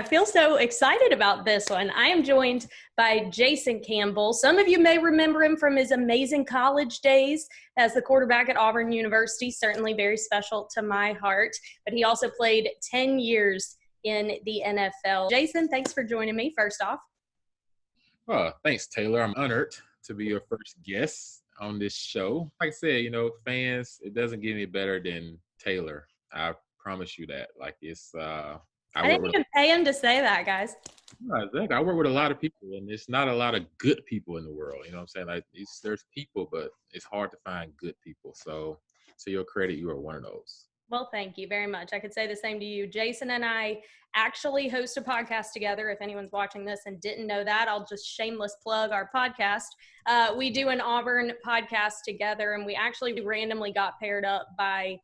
I feel so excited about this one. I am joined by Jason Campbell. Some of you may remember him from his amazing college days as the quarterback at Auburn University, certainly very special to my heart. But he also played 10 years in the NFL. Jason, thanks for joining me first off. Thanks, Taylor. I'm honored to be your first guest on this show. Like I said, fans, it doesn't get any better than Taylor. I promise you that. I didn't even pay him to say that, guys. Exactly. I work with a lot of people, and there's not a lot of good people in the world. You know what I'm saying? There's people, but it's hard to find good people. So to your credit, you are one of those. Well, thank you very much. I could say the same to you. Jason and I actually host a podcast together. If anyone's watching this and didn't know that, I'll just shameless plug our podcast. We do an Auburn podcast together, and we actually randomly got paired up by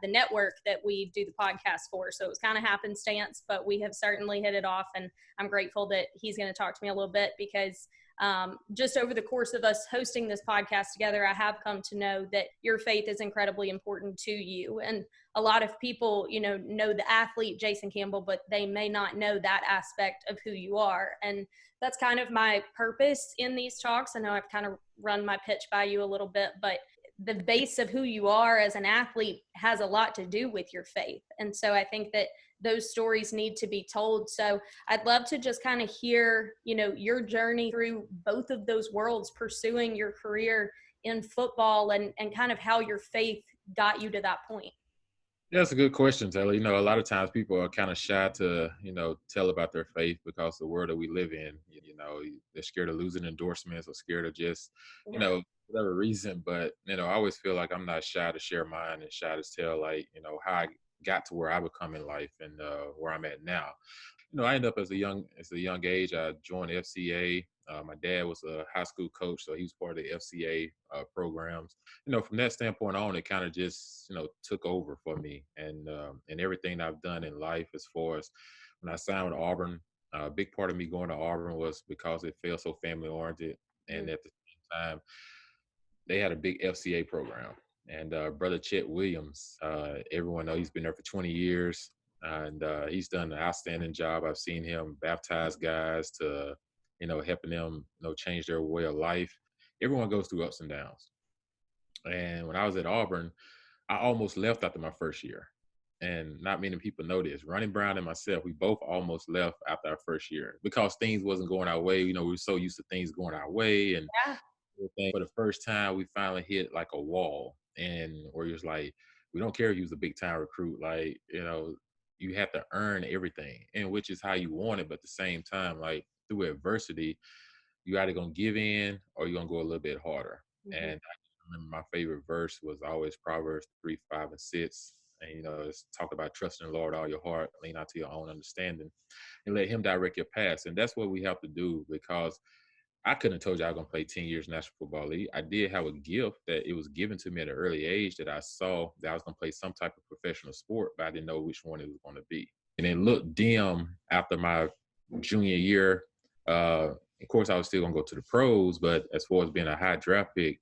the network that we do the podcast for. So it was kind of happenstance, but we have certainly hit it off, and I'm grateful that he's going to talk to me a little bit because just over the course of us hosting this podcast together, I have come to know that your faith is incredibly important to you. And a lot of people, know the athlete Jason Campbell, but they may not know that aspect of who you are. And that's kind of my purpose in these talks. I know I've kind of run my pitch by you a little bit, but the base of who you are as an athlete has a lot to do with your faith. And so I think that those stories need to be told. So I'd love to just kind of hear, your journey through both of those worlds, pursuing your career in football and kind of how your faith got you to that point. Yeah, that's a good question, Taylor. A lot of times people are kind of shy to, tell about their faith because the world that we live in, they're scared of losing endorsements or scared of just, whatever reason. But, I always feel like I'm not shy to share mine and shy to tell, how I got to where I become in life and where I'm at now. I ended up as a young age. I joined FCA. My dad was a high school coach, so he was part of the FCA programs. From that standpoint on, it kind of just took over for me, and everything I've done in life. As far as when I signed with Auburn, a big part of me going to Auburn was because it felt so family oriented, and at the same time, they had a big FCA program. And Brother Chet Williams, everyone knows he's been there for 20 years. And he's done an outstanding job. I've seen him baptize guys to, helping them, change their way of life. Everyone goes through ups and downs. And when I was at Auburn, I almost left after my first year. And not many people know this. Ronnie Brown and myself, we both almost left after our first year because things wasn't going our way. We were so used to things going our way. And for the first time, we finally hit like a wall. And where you're like, we don't care if you was a big time recruit. You have to earn everything, and which is how you want it. But at the same time, like through adversity, you either gonna give in or you're gonna go a little bit harder. Mm-hmm. And I remember my favorite verse was always Proverbs 3, 5, and 6. And it's talk about trusting the Lord all your heart, lean out to your own understanding, and let Him direct your path. And that's what we have to do, because I couldn't have told you I was going to play 10 years National Football League. I did have a gift that it was given to me at an early age that I saw that I was going to play some type of professional sport, but I didn't know which one it was going to be. And it looked dim after my junior year. Of course, I was still going to go to the pros, but as far as being a high draft pick,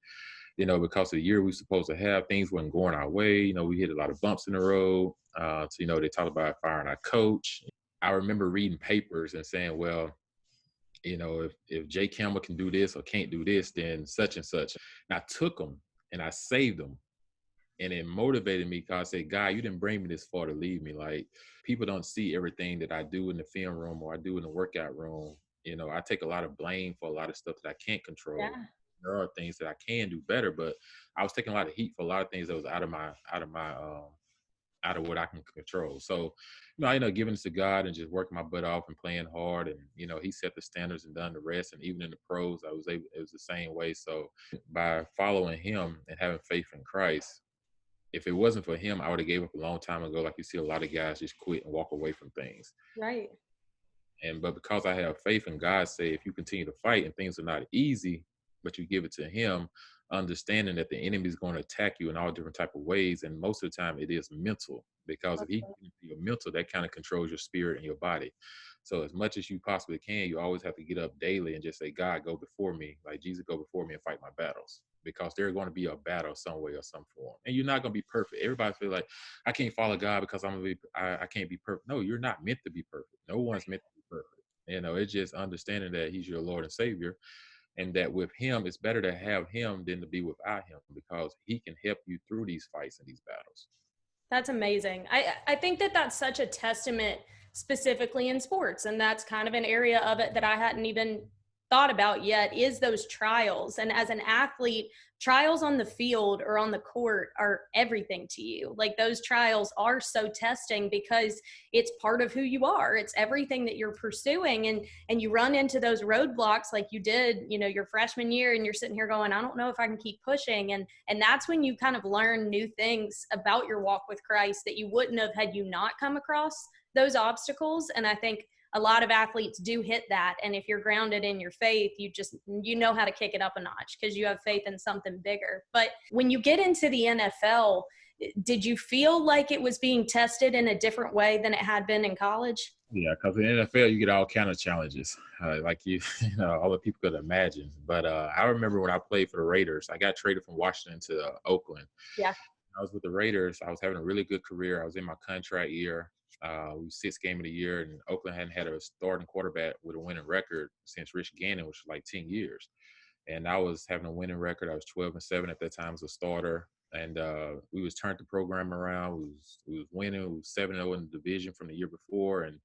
because of the year we were supposed to have, things wasn't going our way. We hit a lot of bumps in the road. They talked about firing our coach. I remember reading papers and saying, well, if Jay Campbell can do this or can't do this, then such and such. And I took them and I saved them. And it motivated me because I said, God, you didn't bring me this far to leave me. Like, people don't see everything that I do in the film room or I do in the workout room. I take a lot of blame for a lot of stuff that I can't control. Yeah. There are things that I can do better, but I was taking a lot of heat for a lot of things that was out of what I can control. So, I ended up giving it to God and just working my butt off and playing hard. And, He set the standards and done the rest. And even in the pros, it was the same way. So by following Him and having faith in Christ, if it wasn't for Him, I would have gave up a long time ago. Like you see a lot of guys just quit and walk away from things. Right. But because I have faith in God, say, if you continue to fight and things are not easy, but you give it to Him, understanding that the enemy is going to attack you in all different type of ways. And most of the time it is mental, because if he gets your mental, that kind of controls your spirit and your body. So as much as you possibly can, you always have to get up daily and just say, God, go before me. Like Jesus, go before me and fight my battles. because there's going to be a battle some way or some form. And you're not going to be perfect. Everybody feel like, I can't follow God because I can't be perfect. No, you're not meant to be perfect. No one's meant to be perfect. It's just understanding that he's your Lord and Savior, and that with him, it's better to have him than to be without him, because he can help you through these fights and these battles. That's amazing. I think that that's such a testament specifically in sports. And that's kind of an area of it that I hadn't even thought about yet, is those trials. And as an athlete, trials on the field or on the court are everything to you. Like, those trials are so testing because it's part of who you are. It's everything that you're pursuing. And you run into those roadblocks like you did, your freshman year, and you're sitting here going, I don't know if I can keep pushing. And that's when you kind of learn new things about your walk with Christ that you wouldn't have had you not come across those obstacles. And I think a lot of athletes do hit that. And if you're grounded in your faith, you know how to kick it up a notch because you have faith in something bigger. But when you get into the NFL, did you feel like it was being tested in a different way than it had been in college? Yeah, because in the NFL, you get all kind of challenges, like all the people could imagine. But I remember when I played for the Raiders, I got traded from Washington to Oakland. Yeah. I was with the Raiders. I was having a really good career. I was in my contract year. We was 6th game of the year, and Oakland hadn't had a starting quarterback with a winning record since Rich Gannon, which was like 10 years. And I was having a winning record. I was 12-7 at that time as a starter. And we was turned the program around. We was winning. We was 7-0 in the division from the year before. And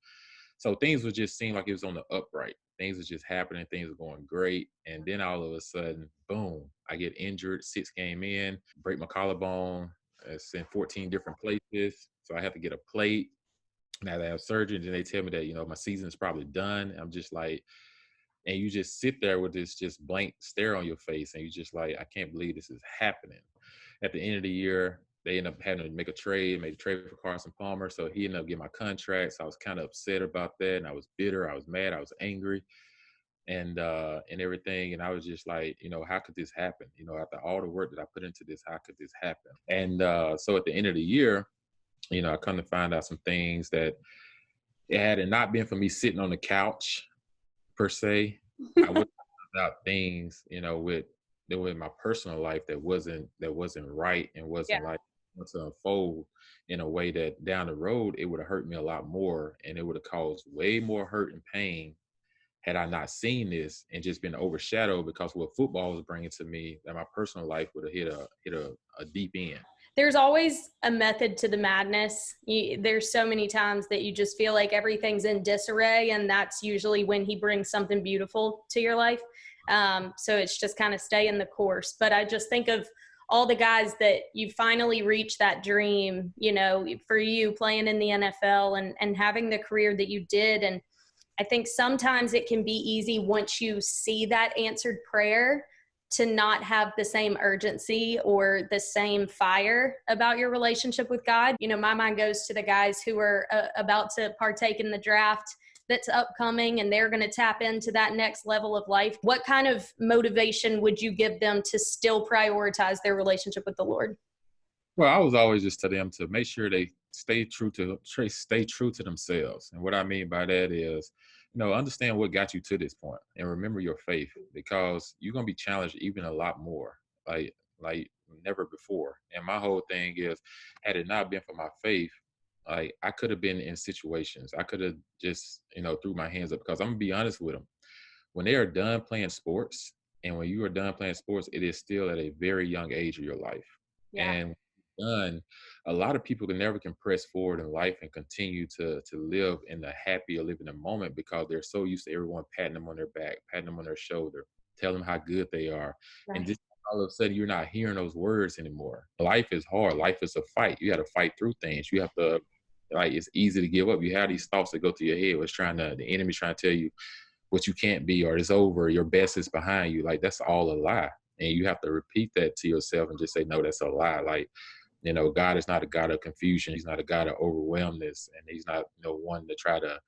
so things would just seem like it was on the upright. Things was just happening. Things were going great. And then all of a sudden, boom, I get injured 6th game in, break my collarbone. It's in 14 different places. So I have to get a plate. Now they have surgery, and then they tell me that, my season is probably done. I'm just like, and you just sit there with this just blank stare on your face, and you just like, I can't believe this is happening. At the end of the year, they end up having to make a trade for Carson Palmer. So he ended up getting my contract. So I was kind of upset about that. And I was bitter. I was mad. I was angry and everything. And I was just like, how could this happen? After all the work that I put into this, how could this happen? And so at the end of the year, I come to find out some things that, had it not been for me sitting on the couch per se, I would have found out things, with my personal life that wasn't right, and wasn't like to unfold in a way that down the road it would have hurt me a lot more, and it would have caused way more hurt and pain had I not seen this and just been overshadowed because what football was bringing to me, that my personal life would have hit a deep end. There's always a method to the madness. There's so many times that you just feel like everything's in disarray, and that's usually when he brings something beautiful to your life. So it's just kind of staying the course. But I just think of all the guys that you finally reach that dream, for you playing in the NFL and having the career that you did. And I think sometimes it can be easy once you see that answered prayer to not have the same urgency or the same fire about your relationship with God. My mind goes to the guys who are about to partake in the draft that's upcoming, and they're going to tap into that next level of life. What kind of motivation would you give them to still prioritize their relationship with the Lord? Well, I was always just to them to make sure they stay true to themselves. And what I mean by that is, understand what got you to this point and remember your faith, because you're going to be challenged even a lot more, like never before. And my whole thing is, had it not been for my faith, I could have been in situations. I could have just, threw my hands up, because I'm going to be honest with them. When they are done playing sports, and when you are done playing sports, it is still at a very young age of your life. Yeah. And done, a lot of people can press forward in life and continue to live in the happy or live in the moment, because they're so used to everyone patting them on their back, patting them on their shoulder, telling them how good they are. Right. And just all of a sudden you're not hearing those words anymore. Life is hard. Life is a fight. You got to fight through things. You have to, it's easy to give up. You have these thoughts that go through your head, the enemy's trying to tell you what you can't be, or it's over, your best is behind you. That's all a lie. And you have to repeat that to yourself and just say, no, that's a lie. God is not a God of confusion. He's not a God of overwhelmness, and he's not one to try to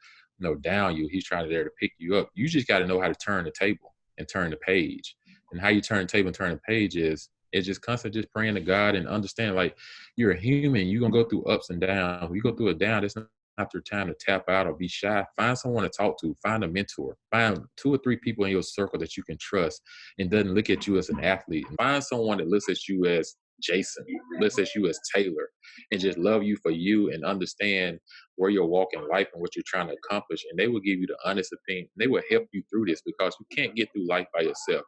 down you. He's trying to pick you up. You just got to know how to turn the table and turn the page. And how you turn the table and turn the page is just constantly just praying to God and understand, you're a human. You're gonna go through ups and downs. When you go through a down, it's not their time to tap out or be shy, find someone to talk to, find a mentor, find 2 or 3 people in your circle that you can trust and doesn't look at you as an athlete. And find someone that looks at you as Jason, looks at you as Taylor, and just love you for you and understand where you're walking life and what you're trying to accomplish. And they will give you the honest opinion. They will help you through this because you can't get through life by yourself.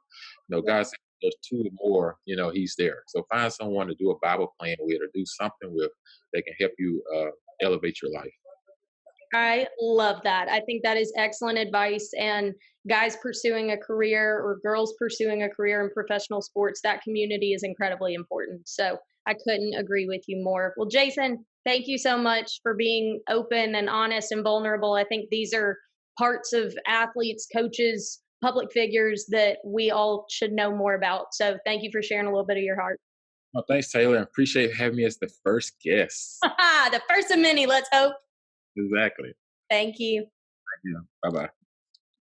God said there's 2 or more, he's there. So find someone to do a Bible plan with or do something with that can help you elevate your life. I love that. I think that is excellent advice. And guys pursuing a career or girls pursuing a career in professional sports, that community is incredibly important. So I couldn't agree with you more. Well, Jason, thank you so much for being open and honest and vulnerable. I think these are parts of athletes, coaches, public figures that we all should know more about. So thank you for sharing a little bit of your heart. Well, thanks, Taylor. I appreciate having me as the first guest. The first of many, let's hope. Exactly. Thank you. Yeah. Bye-bye.